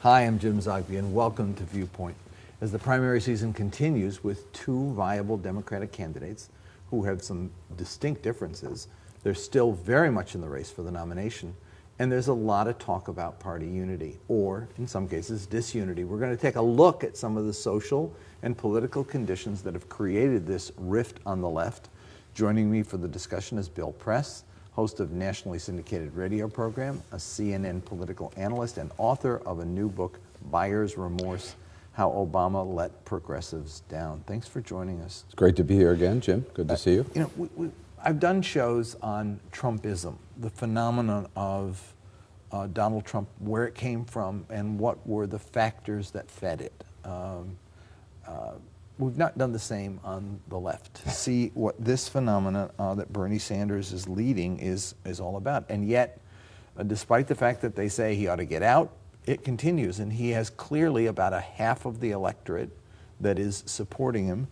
Hi, I'm Jim Zogby, and welcome to Viewpoint. As the primary season continues with two viable Democratic candidates who have some distinct differences, they're still very much in the race for the nomination, and there's a lot of talk about party unity, or in some cases, disunity. We're going to take a look at some of the social and political conditions that have created this rift on the left. Joining me for the discussion is Bill Press, host of nationally syndicated radio program, a CNN political analyst, and author of a new book, Buyer's Remorse: How Obama Let Progressives Down. Thanks for joining us. It's great to be here again, Jim. Good to see you. You know, I've done shows on Trumpism, the phenomenon of Donald Trump, where it came from, and what were the factors that fed it. We've not done the same on the left to see what this phenomenon that Bernie Sanders is leading is all about. And yet, despite the fact that they say he ought to get out, it continues. And he has clearly about a half of the electorate that is supporting him.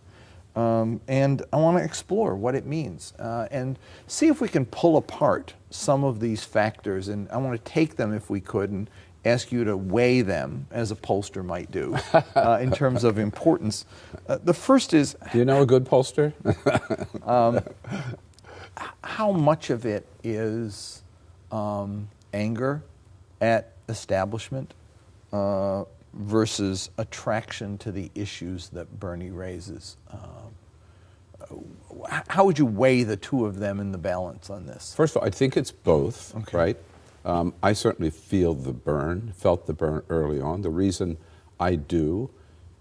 And I want to explore what it means and see if we can pull apart some of these factors. And I want to take them, if we could, and ask you to weigh them, as a pollster might do, in terms of importance. The first is... Do you know a good pollster? How much of it is anger at establishment versus attraction to the issues that Bernie raises? How would you weigh the two of them in the balance on this? First of all, I think it's both, okay. Right? I certainly felt the burn early on. The reason I do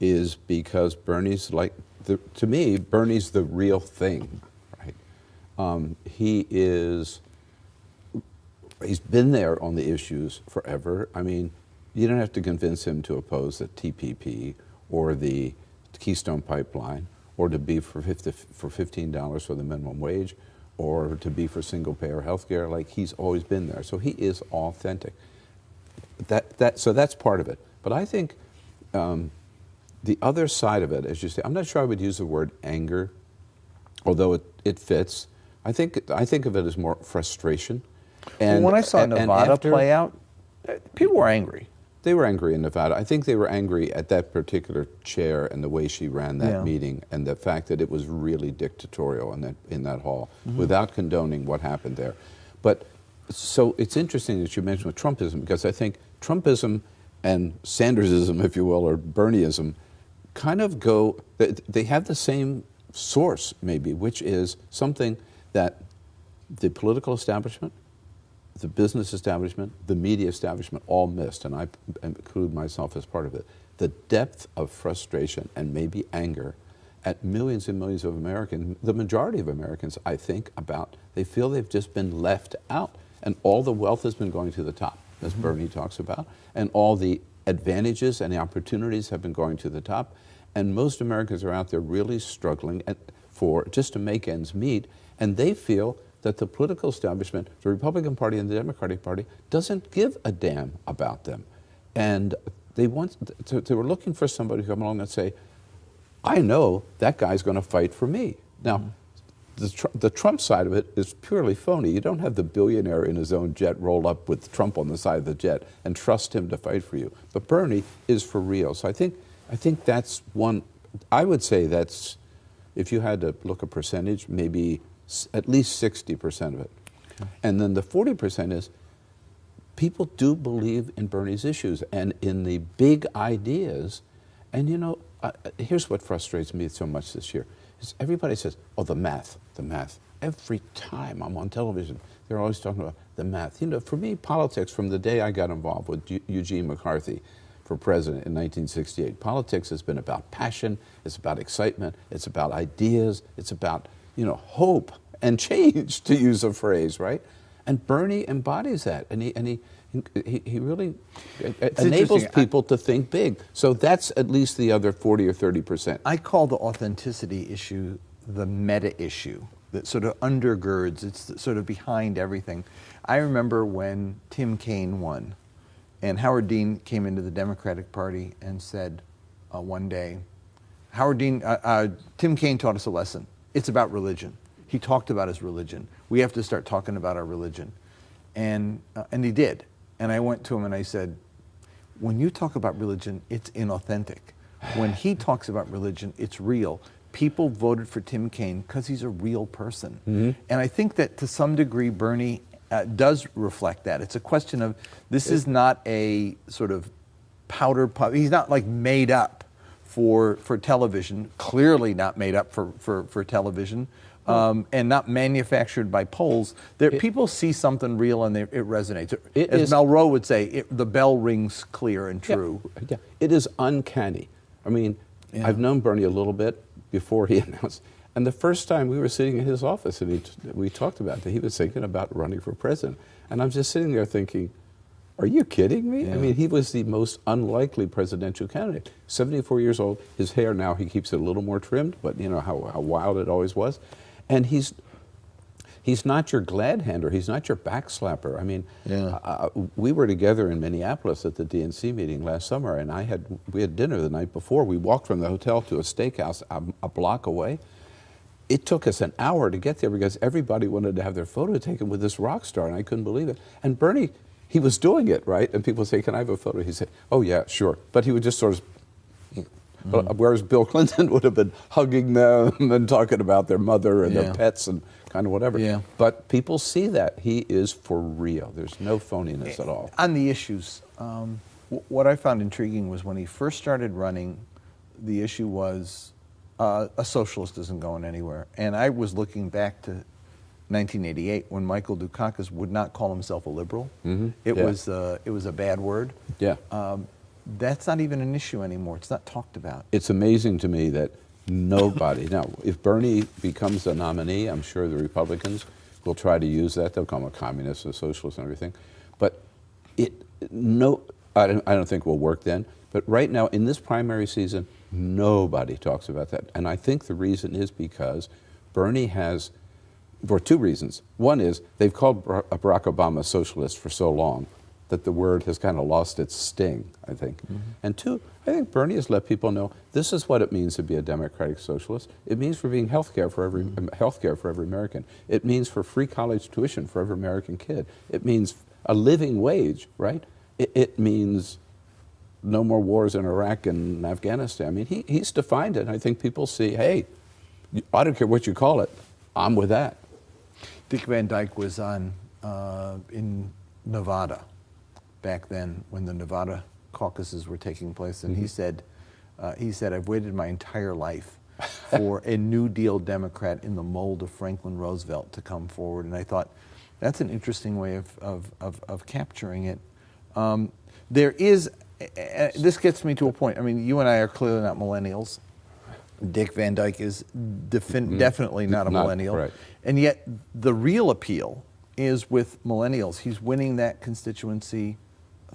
is because Bernie's to me, Bernie's the real thing, right? He's been there on the issues forever. I mean, you don't have to convince him to oppose the TPP or the Keystone Pipeline, or to be for $15 for the minimum wage, or to be for single-payer health care. Like, he's always been there. So he is authentic. So that's part of it. But I think the other side of it, as you say, I'm not sure I would use the word anger, although it fits. I think of it as more frustration. And when I saw Nevada play out, people were angry. They were angry in Nevada. I think they were angry at that particular chair and the way she ran that meeting, and the fact that it was really dictatorial in that hall, without condoning what happened there. But so it's interesting that you mentioned with Trumpism, because I think Trumpism and Sandersism, if you will, or Bernieism, kind of they have the same source, maybe, which is something that the political establishment, the business establishment, the media establishment all missed, and I include myself as part of it. The depth of frustration and maybe anger at millions and millions of Americans, the majority of Americans, I think, they feel they've just been left out, and all the wealth has been going to the top, as Bernie talks about, and all the advantages and the opportunities have been going to the top, and most Americans are out there really struggling just to make ends meet, and they feel that the political establishment, the Republican Party and the Democratic Party, doesn't give a damn about them. And they were looking for somebody to come along and say, I know that guy's going to fight for me. Now, the Trump side of it is purely phony. You don't have the billionaire in his own jet roll up with Trump on the side of the jet and trust him to fight for you. But Bernie is for real. So I think that's one. I would say that's, if you had to look a percentage, maybe at least 60% of it. Okay. And then the 40% is people do believe in Bernie's issues and in the big ideas. And, you know, here's what frustrates me so much this year, is everybody says, oh, the math. Every time I'm on television, they're always talking about the math. You know, for me, politics, from the day I got involved with Eugene McCarthy for president in 1968, politics has been about passion, it's about excitement, it's about ideas, it's about, you know, hope and change, to use a phrase, right? And Bernie embodies that, and he really enables people to think big. So that's at least the other 40 or 30%. I call the authenticity issue the meta issue that sort of undergirds, it's sort of behind everything. I remember when Tim Kaine won, and Howard Dean came into the Democratic Party and said one day, Tim Kaine taught us a lesson. It's about religion. He talked about his religion. We have to start talking about our religion. And he did. And I went to him and I said, when you talk about religion, it's inauthentic. When he talks about religion, it's real. People voted for Tim Kaine because he's a real person. And I think that to some degree, Bernie does reflect that. It's a question of, this is not a sort of powder puff. He's not like made up for television, clearly not made up for television, and not manufactured by polls. People see something real and it resonates. As Melrose would say, the bell rings clear and true. Yeah. It is uncanny. I mean, I've known Bernie a little bit before he announced. And the first time we were sitting in his office and we talked about it, he was thinking about running for president. And I'm just sitting there thinking, are you kidding me? I mean, he was the most unlikely presidential candidate. 74 years old, his hair now, he keeps it a little more trimmed, but you know how wild it always was. And he's not your glad hander, he's not your backslapper. I mean, we were together in Minneapolis at the DNC meeting last summer, and we had dinner the night before. We walked from the hotel to a steakhouse a block away. It took us an hour to get there because everybody wanted to have their photo taken with this rock star, and I couldn't believe it. And Bernie, he was doing it, right? And people say, can I have a photo? He'd say, oh, yeah, sure. But he would just sort of, whereas Bill Clinton would have been hugging them and talking about their mother and their pets and kind of whatever. But people see that. He is for real. There's no phoniness at all. On the issues, what I found intriguing was when he first started running, the issue was a socialist isn't going anywhere. And I was looking back to 1988 when Michael Dukakis would not call himself a liberal. It was a bad word. That's not even an issue anymore. It's not talked about. It's amazing to me that nobody, now if Bernie becomes a nominee, I'm sure the Republicans will try to use that. They'll call him a communist, a socialist and everything. But I don't think it will work then. But right now in this primary season, nobody talks about that. And I think the reason is because Bernie has, for two reasons. One is they've called Barack Obama a socialist for so long that the word has kind of lost its sting, I think. And two, I think Bernie has let people know this is what it means to be a democratic socialist. It means for being healthcare for every American. It means for free college tuition for every American kid. It means a living wage, right? It means no more wars in Iraq and Afghanistan. I mean, he's defined it. And I think people see, hey, I don't care what you call it, I'm with that. Dick Van Dyke was on in Nevada back then when the Nevada caucuses were taking place, and he said, I've waited my entire life for a New Deal Democrat in the mold of Franklin Roosevelt to come forward. And I thought, that's an interesting way of capturing it. There is, this gets me to a point. I mean, you and I are clearly not millennials. Dick Van Dyke is definitely not a millennial. Right. And yet the real appeal is with millennials. He's winning that constituency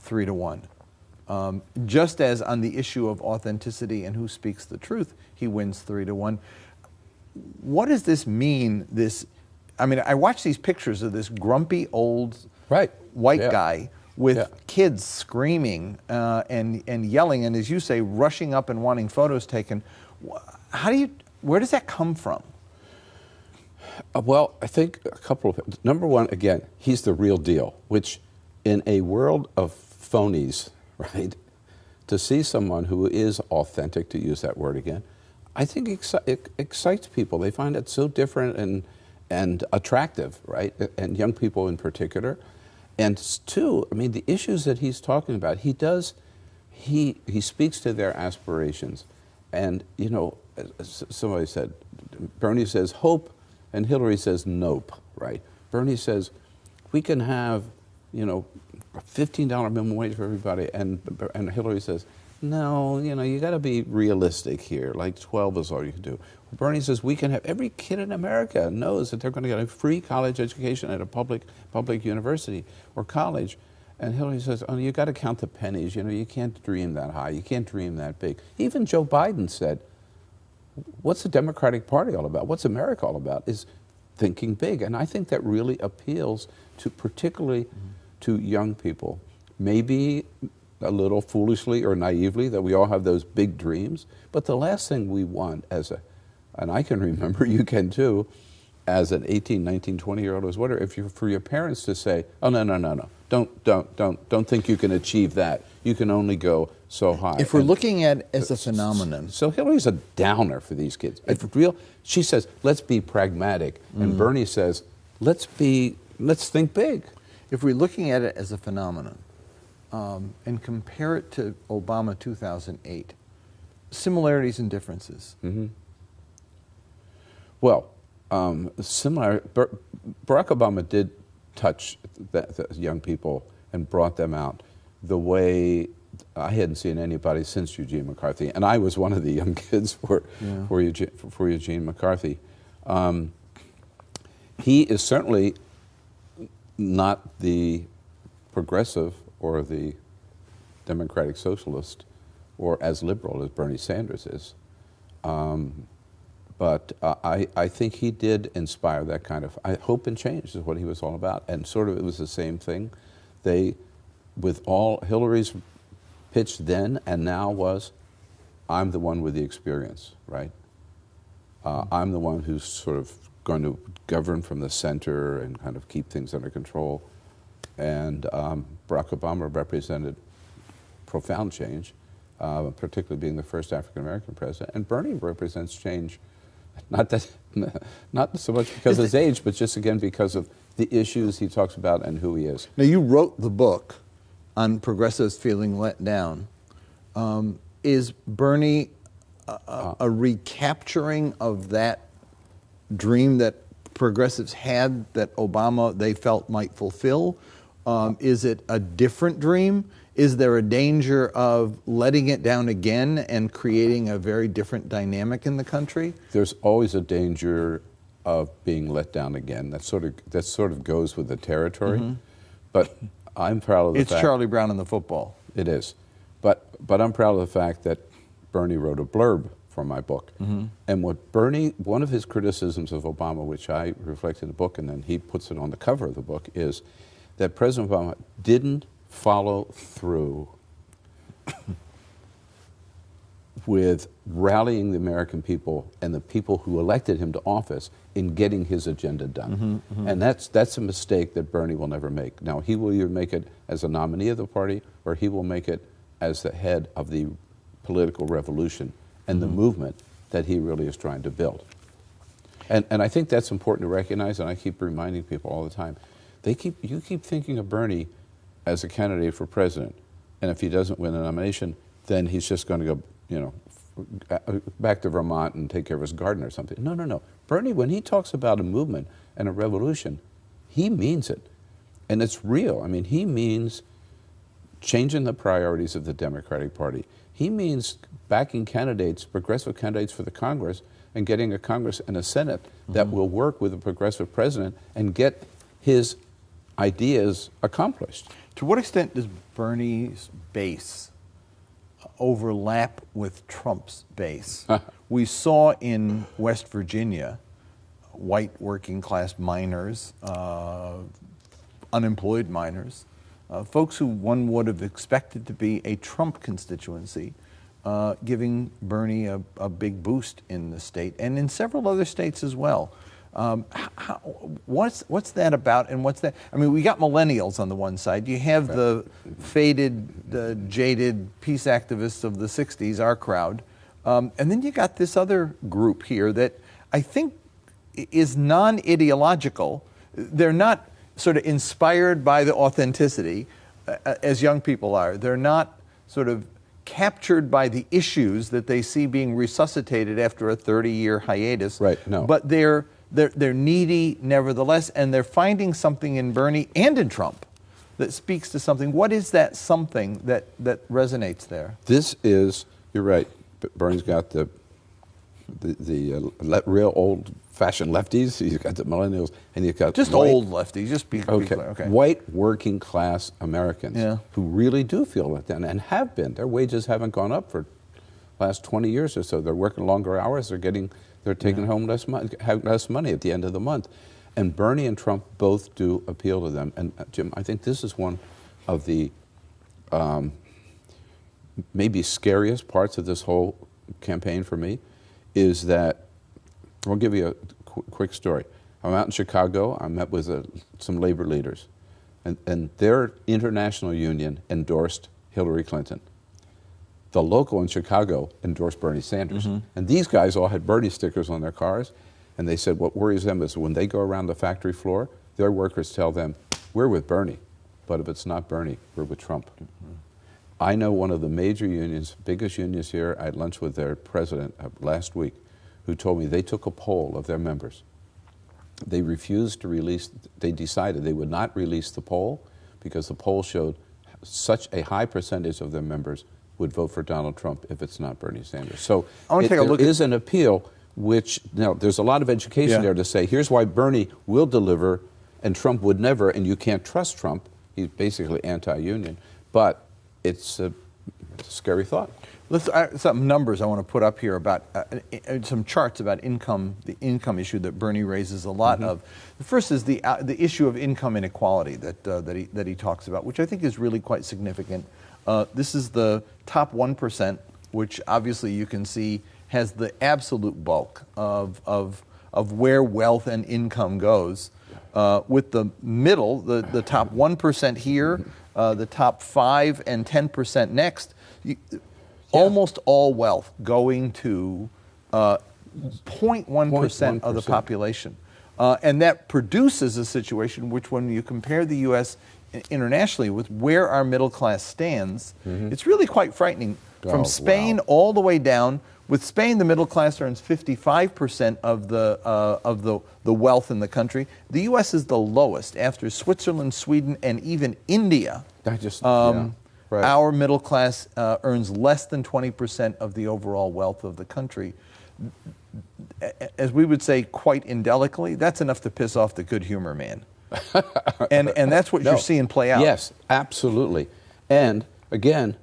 3-1. Just as on the issue of authenticity and who speaks the truth, he wins 3-1. What does this mean? I mean, I watch these pictures of this grumpy old white guy with kids screaming and yelling, and as you say, rushing up and wanting photos taken. Where does that come from? Well, I think a couple of things. Number one, again, he's the real deal, which in a world of phonies, right, to see someone who is authentic, to use that word again, I think it excites people. They find it so different and attractive, right, and young people in particular. And two, I mean, the issues that he's talking about, he speaks to their aspirations. And, you know, somebody said, Bernie says hope, and Hillary says nope, right? Bernie says we can have, you know, a $15 minimum wage for everybody, and Hillary says, no, you know, you got to be realistic here, like 12 is all you can do. Bernie says we can have, every kid in America knows that they're going to get a free college education at a public university or college. And Hillary says, oh, you got to count the pennies. You know, you can't dream that high. You can't dream that big. Even Joe Biden said, what's the Democratic Party all about? What's America all about? Is thinking big. And I think that really appeals to, particularly to young people. Maybe a little foolishly or naively that we all have those big dreams. But the last thing we want and I can remember, you can too, as an 18, 19, 20-year-old, is for your parents to say, oh, no, Don't think you can achieve that. You can only go so high. If we're looking at it as a phenomenon. So Hillary's a downer for these kids. She says, let's be pragmatic. And Bernie says, let's think big. If we're looking at it as a phenomenon and compare it to Obama 2008, similarities and differences. Mm-hmm. Well, Barack Obama did touch the young people and brought them out the way I hadn't seen anybody since Eugene McCarthy, and I was one of the young kids for Eugene McCarthy. He is certainly not the progressive or the democratic socialist or as liberal as Bernie Sanders is. But I think he did inspire that kind of hope and change is what he was all about. And sort of it was the same thing. With all Hillary's pitch then and now was, I'm the one with the experience, right? I'm the one who's sort of going to govern from the center and kind of keep things under control. And Barack Obama represented profound change, particularly being the first African-American president. And Bernie represents change, not so much because of his age, but just again because of the issues he talks about and who he is. Now, you wrote the book on progressives feeling let down. Is Bernie a recapturing of that dream that progressives had that Obama, they felt, might fulfill? Is it a different dream? Is there a danger of letting it down again and creating a very different dynamic in the country? There's always a danger of being let down again. That sort of goes with the territory. Mm-hmm. But I'm proud of the fact... It's Charlie Brown in the football. It is. But I'm proud of the fact that Bernie wrote a blurb for my book. Mm-hmm. And one of his criticisms of Obama, which I reflect in the book, and then he puts it on the cover of the book, is that President Obama didn't follow through with rallying the American people and the people who elected him to office in getting his agenda done. Mm-hmm, mm-hmm. And that's a mistake that Bernie will never make. Now, he will either make it as a nominee of the party or he will make it as the head of the political revolution and the movement that he really is trying to build. And I think that's important to recognize, and I keep reminding people all the time. You keep thinking of Bernie as a candidate for president, and if he doesn't win the nomination, then he's just going to go, back to Vermont and take care of his garden or something. No. Bernie, when he talks about a movement and a revolution, he means it, and it's real. I mean, he means changing the priorities of the Democratic Party. He means backing candidates, progressive candidates for the Congress, and getting a Congress and a Senate that will work with a progressive president and get his ideas accomplished. To what extent does Bernie's base overlap with Trump's base? We saw in West Virginia white working class miners, unemployed miners, folks who one would have expected to be a Trump constituency, giving Bernie a big boost in the state and in several other states as well. What's that about, and what's that? I mean, we got millennials on the one side. You have the faded, jaded peace activists of the 60s, our crowd. And then you got this other group here that I think is non-ideological. They're not sort of inspired by the authenticity, as young people are. They're not sort of captured by the issues that they see being resuscitated after a 30-year hiatus. Right, no. But they're needy nevertheless, and they're finding something in Bernie and in Trump that speaks to something. What is that something that resonates there? This is, you're right, Bernie's got the real old-fashioned lefties, he's got the millennials, and you've got just old lefties, just be clear. Okay. White working-class Americans who really do feel let down and have been. Their wages haven't gone up for the last 20 years or so. They're working longer hours, they're taking home less money at the end of the month. And Bernie and Trump both do appeal to them. And Jim, I think this is one of the maybe scariest parts of this whole campaign for me, is that, I'll give you a quick story. I'm out in Chicago, I met with some labor leaders. and their international union endorsed Hillary Clinton. The local in Chicago endorsed Bernie Sanders. And these guys all had Bernie stickers on their cars, and they said what worries them is when they go around the factory floor, their workers tell them, we're with Bernie, but if it's not Bernie, we're with Trump. I know one of the major unions, biggest unions here, I had lunch with their president last week, who told me they took a poll of their members. They refused to release, they decided they would not release the poll because the poll showed such a high percentage of their members would vote for Donald Trump if it's not Bernie Sanders. So there is an appeal, which, now there's a lot of education there to say, here's why Bernie will deliver and Trump would never, and you can't trust Trump. He's basically anti-union. But it's a scary thought. Some numbers I want to put up here about some charts about income, the income issue that Bernie raises a lot of. The first is the issue of income inequality that he talks about, which I think is really quite significant. This is the top 1%, which obviously you can see has the absolute bulk of where wealth and income goes. With the middle, the top 1% here, the top 5 and 10% next. Almost all wealth going to 0.1% of the population. And that produces a situation which, when you compare the U.S. internationally with where our middle class stands, it's really quite frightening. From Spain all the way down. With Spain, the middle class earns 55% of the wealth in the country. The U.S. is the lowest after Switzerland, Sweden, and even India. Right. Our middle class earns less than 20% of the overall wealth of the country. As we would say quite indelicately, that's enough to piss off the good humor man. and that's what you're seeing play out. Yes, absolutely. And again,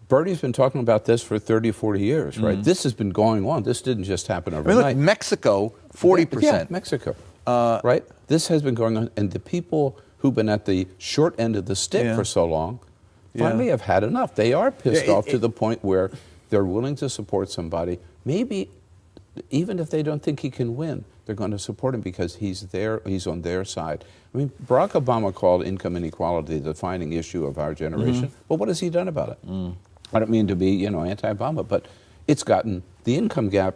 Bernie's been talking about this for 30, 40 years, right? This has been going on. This didn't just happen overnight. Look, Mexico, 40%. Yeah, Mexico, right? This has been going on, and the people who've been at the short end of the stick for so long finally have had enough. They are pissed off to the point where they're willing to support somebody, maybe even if they don't think he can win, they're going to support him because he's there, he's on their side. I mean, Barack Obama called income inequality the defining issue of our generation, but what has he done about it? I don't mean to be, anti-Obama, but it's gotten, the income gap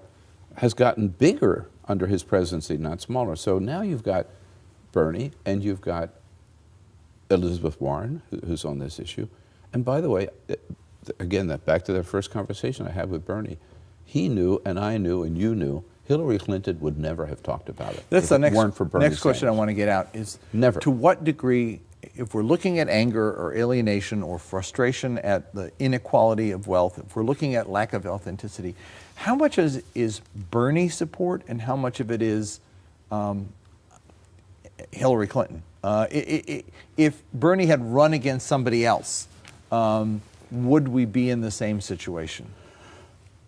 has gotten bigger under his presidency, not smaller. So now you've got Bernie and you've got Elizabeth Warren, who's on this issue. And by the way, again, back to that first conversation I had with Bernie, he knew, and I knew, and you knew, Hillary Clinton would never have talked about it. That's the next Sanders. question I want to get out is, never. To what degree, if we're looking at anger or alienation or frustration at the inequality of wealth, if we're looking at lack of authenticity, how much is Bernie support and how much of it is Hillary Clinton? If Bernie had run against somebody else, would we be in the same situation?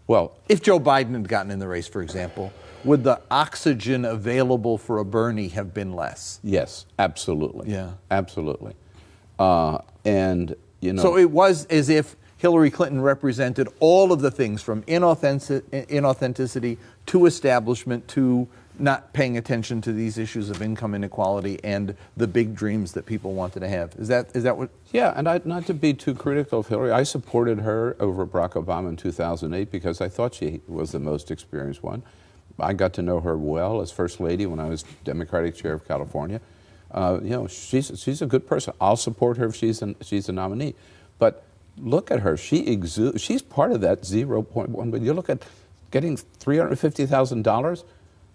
Well, if Joe Biden had gotten in the race, for example, would the oxygen available for a Bernie have been less? Yes, absolutely. Yeah. Absolutely. So it was as if Hillary Clinton represented all of the things from inauthenticity to establishment to not paying attention to these issues of income inequality and the big dreams that people wanted to have. Is that what? Yeah, and not to be too critical of Hillary, I supported her over Barack Obama in 2008 because I thought she was the most experienced one. I got to know her well as First Lady when I was Democratic Chair of California. She's a good person. I'll support her if she's a nominee. But look at her. She's part of that 0.1. But you look at getting $350,000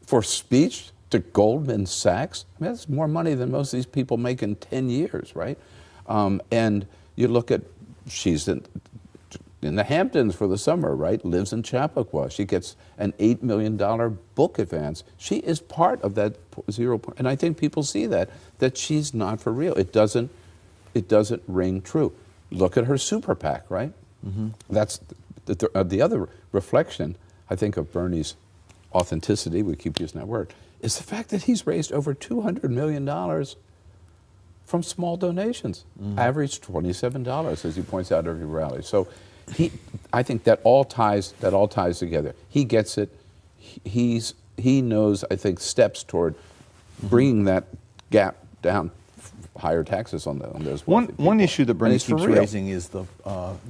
for speech to Goldman Sachs. I mean, that's more money than most of these people make in 10 years, right? And you look at, she's in the Hamptons for the summer, right? Lives in Chappaqua. She gets an $8 million book advance. She is part of that 0. And I think people see that she's not for real. It doesn't ring true. Look at her super PAC, right? That's the other reflection, I think, of Bernie's authenticity, we keep using that word, is the fact that he's raised over $200 million from small donations, average $27, as he points out every rally. So I think that all ties together. He gets it. He knows, I think, steps toward bringing that gap down higher taxes on those One wealthy people. issue that Bernie And it's keeps for real. raising is the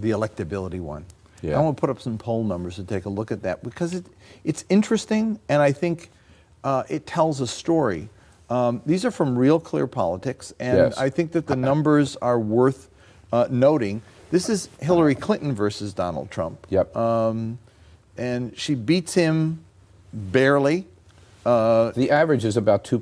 electability one. Yeah. I want to put up some poll numbers to take a look at that because it's interesting, and I think it tells a story. These are from Real Clear Politics, and Yes. I think that the numbers are worth noting. This is Hillary Clinton versus Donald Trump. Yep. And she beats him barely. The average is about 2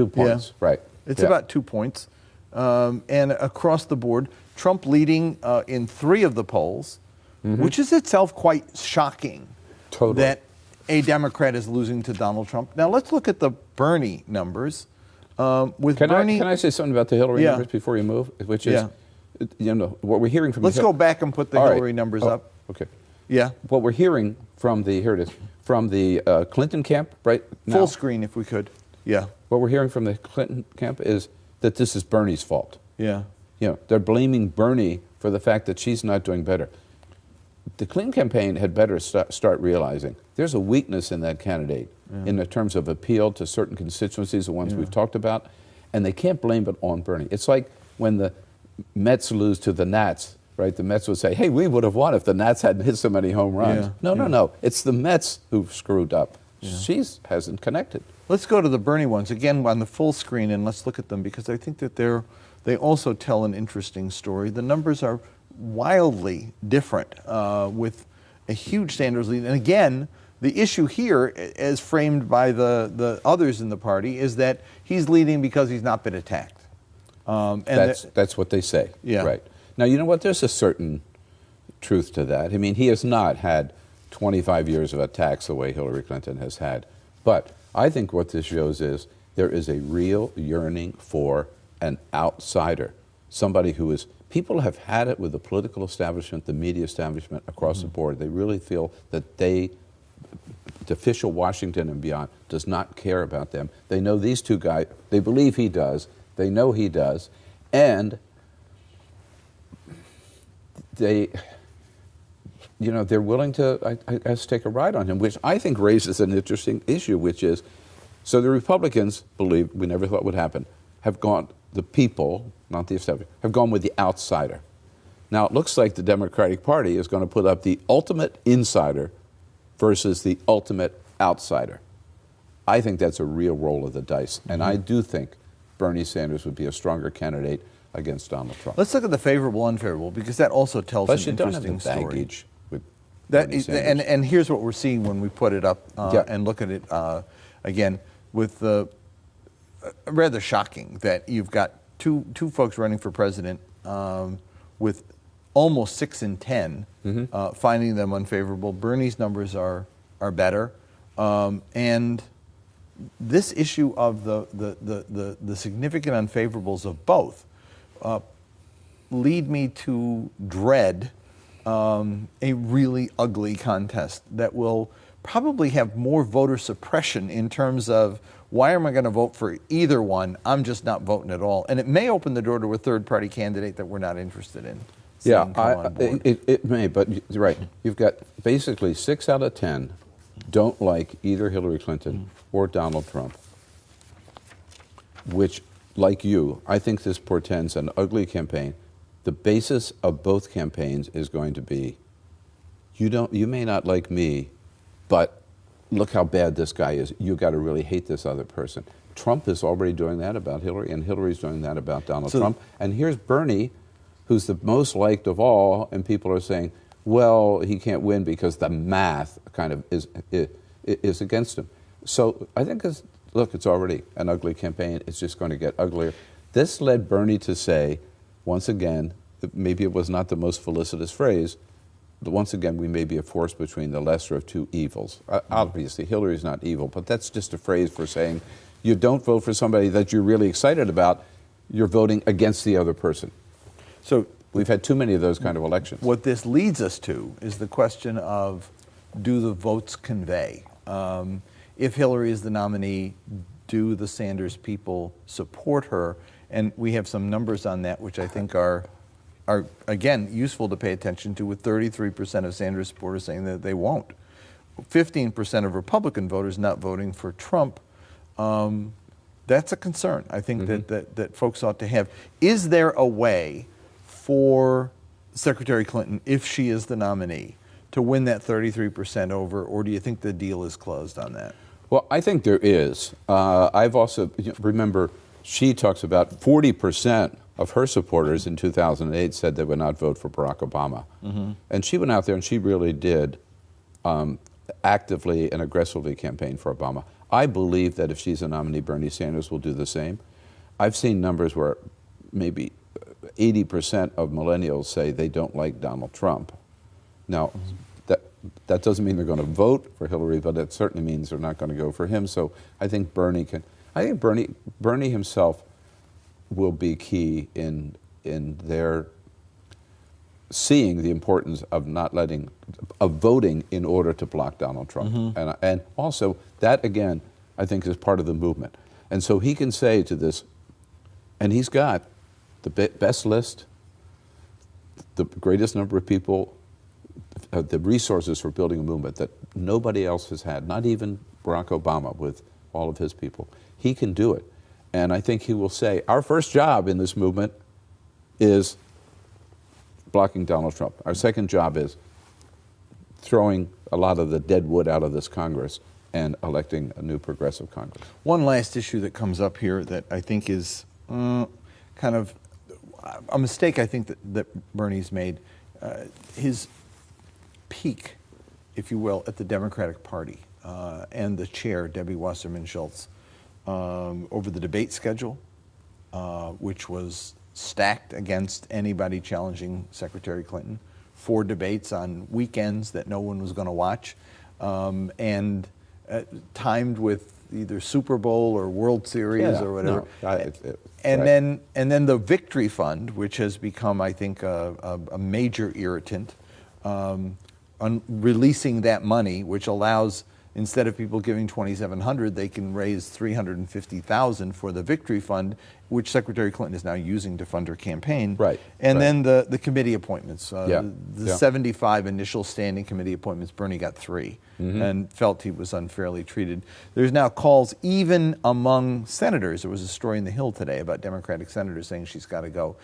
points, right? It's about 2 points. And across the board, Trump leading in 3 of the polls, which is itself quite shocking. Totally. That a Democrat is losing to Donald Trump. Now let's look at the Bernie numbers. With Bernie, can I say something about the Hillary Yeah. numbers before you move? Which is, Yeah. what we're hearing from let's the go back and put the All right. Hillary numbers Oh, up. Okay. Yeah, What we're hearing from the Clinton camp right now. full screen if we could. Yeah, What we're hearing from the Clinton camp is that this is Bernie's fault. yeah. They're blaming Bernie for the fact that she's not doing better. The Clinton campaign had better start realizing there's a weakness in that candidate in the terms of appeal to certain constituencies, the ones we've talked about, and they can't blame it on Bernie. It's like when the Mets lose to the Nats, right? The Mets would say, hey, we would have won if the Nats hadn't hit so many home runs. Yeah, No. It's the Mets who've screwed up. She hasn't connected. Let's go to the Bernie ones again on the full screen, and let's look at them because I think that they also tell an interesting story. The numbers are wildly different with a huge Sanders lead. And again, the issue here, as framed by the others in the party, is that he's leading because he's not been attacked. And That's what they say. Yeah. Right. Now, you know what? There's a certain truth to that. I mean, he has not had 25 years of attacks the way Hillary Clinton has had. But I think what this shows is there is a real yearning for an outsider, somebody who is, people have had it with the political establishment, the media establishment across the board. They really feel that the official Washington and beyond does not care about them. They know these two guys, they believe he does, they know he does, and they're willing to, I guess, take a ride on him, which I think raises an interesting issue, which is, so the Republicans believe, we never thought would happen, have gone, the people, not the establishment, have gone with the outsider. Now, it looks like the Democratic Party is going to put up the ultimate insider versus the ultimate outsider. I think that's a real roll of the dice, and I do think Bernie Sanders would be a stronger candidate against Donald Trump. let's look at the favorable, unfavorable, because that also tells Plus, an you don't have interesting the story. baggage with That Bernie is, Sanders. and here's what we're seeing when we put it up and look at it again with the rather shocking that you've got two folks running for president with almost 6 in 10 finding them unfavorable. Bernie's numbers are better, and this issue of the significant unfavorables of both lead me to dread a really ugly contest that will probably have more voter suppression in terms of why am I going to vote for either one? I'm just not voting at all. And it may open the door to a third-party candidate that we're not interested in. Yeah, Come on board. it may, but you're right. You've got basically 6 out of 10 don't like either Hillary Clinton or Donald Trump, which, like you, I think this portends an ugly campaign. The basis of both campaigns is going to be, you may not like me, but look how bad this guy is. You got to really hate this other person. Trump is already doing that about Hillary, and Hillary's doing that about Donald Trump. And here's Bernie, who's the most liked of all, and people are saying, well, he can't win because the math kind of is against him. So I think, it's already an ugly campaign. It's just going to get uglier. This led Bernie to say, once again, maybe it was not the most felicitous phrase, but once again, we may be a force between the lesser of two evils. Obviously, Hillary's not evil, but that's just a phrase for saying you don't vote for somebody that you're really excited about, you're voting against the other person. So we've had too many of those kind of elections. What this leads us to is the question of, do the votes convey? If Hillary is the nominee, do the Sanders people support her? And we have some numbers on that, which I think are again, useful to pay attention to, with 33% of Sanders supporters saying that they won't. 15% of Republican voters not voting for Trump. That's a concern, I think, that folks ought to have. Is there a way for Secretary Clinton, if she is the nominee, to win that 33% over, or do you think the deal is closed on that? Well, I think there is. I've also, remember, she talks about 40% of her supporters in 2008 said they would not vote for Barack Obama. And she went out there and she really did actively and aggressively campaign for Obama. I believe that if she's a nominee, Bernie Sanders will do the same. I've seen numbers where maybe 80% of millennials say they don't like Donald Trump. Now, that doesn't mean they're going to vote for Hillary, but it certainly means they're not going to go for him. So I think Bernie himself will be key in their seeing the importance of voting in order to block Donald Trump. And also that, again, I think is part of the movement. And so he can say to this, and he's got the best list, the greatest number of people, the resources for building a movement that nobody else has had, not even Barack Obama with all of his people. He can do it. And I think he will say, our first job in this movement is blocking Donald Trump. Our second job is throwing a lot of the dead wood out of this Congress and electing a new progressive Congress. One last issue that comes up here that I think is kind of a mistake I think that Bernie's made. His peak, if you will, at the Democratic Party and the chair, Debbie Wasserman Schultz, over the debate schedule, which was stacked against anybody challenging Secretary Clinton, 4 debates on weekends that no one was going to watch, and timed with either Super Bowl or World Series or whatever. And then the Victory Fund, which has become, I think, a major irritant, releasing that money, which allows, instead of people giving $2,700, they can raise $350,000 for the Victory Fund, which Secretary Clinton is now using to fund her campaign. Then the committee appointments, the 75 initial standing committee appointments, Bernie got 3 and felt he was unfairly treated. There's now calls even among senators. There was a story in the Hill today about Democratic senators saying she's got to go.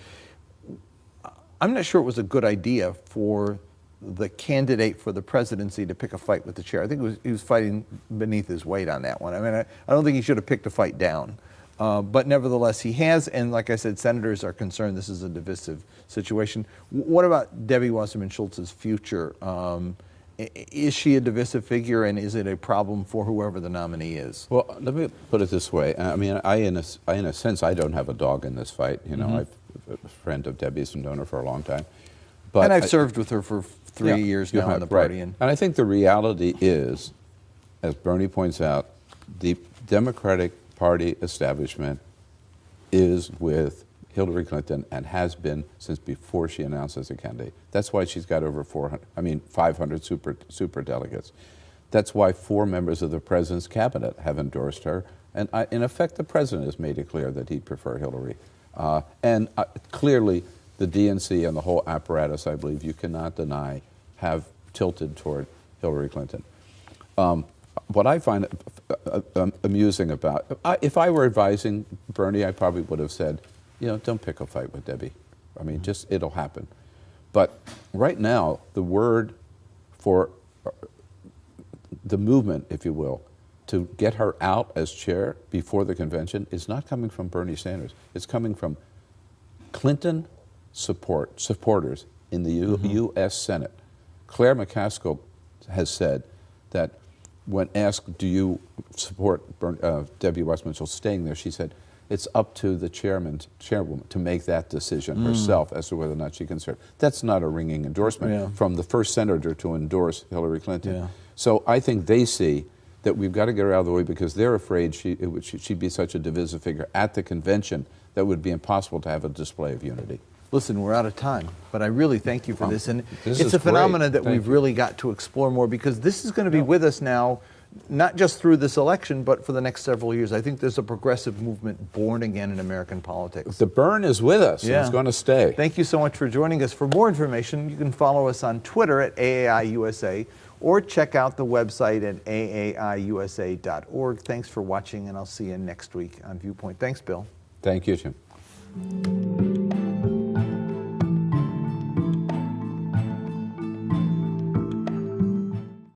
I'm not sure it was a good idea for the candidate for the presidency to pick a fight with the chair. I think he was fighting beneath his weight on that one. I mean, I don't think he should have picked a fight down. But nevertheless, he has, and like I said, senators are concerned this is a divisive situation. What about Debbie Wasserman Schultz's future? Is she a divisive figure, and is it a problem for whoever the nominee is? Well, let me put it this way. I mean, in a sense, I don't have a dog in this fight. You know, I'm a friend of Debbie's and known her for a long time. But and I've served with her for 3 years now in the party. And I think the reality is, as Bernie points out, the Democratic Party establishment is with Hillary Clinton and has been since before she announced as a candidate. That's why she's got over 500 super delegates. That's why 4 members of the president's cabinet have endorsed her. And in effect, the president has made it clear that he'd prefer Hillary. Clearly, the DNC and the whole apparatus, I believe, you cannot deny, have tilted toward Hillary Clinton. What I find amusing about, if I were advising Bernie, I probably would have said, don't pick a fight with Debbie. I mean, it'll happen. But right now, the word for the movement, if you will, to get her out as chair before the convention is not coming from Bernie Sanders. It's coming from Clinton supporters in the U.S. Senate. Claire McCaskill has said that when asked, do you support Debbie Wasserman Schultz staying there, she said, it's up to the chairwoman to make that decision herself as to whether or not she can serve. That's not a ringing endorsement from the first senator to endorse Hillary Clinton. So I think they see that we've got to get her out of the way because they're afraid she'd be such a divisive figure at the convention that it would be impossible to have a display of unity. Listen, we're out of time, but I really thank you for this. And it's a phenomenon that we've really got to explore more because this is going to be with us now, not just through this election, but for the next several years. I think there's a progressive movement born again in American politics. The burn is with us, and it's going to stay. Thank you so much for joining us. For more information, you can follow us on Twitter at AAIUSA or check out the website at aaiusa.org. Thanks for watching, and I'll see you next week on Viewpoint. Thanks, Bill. Thank you, Jim.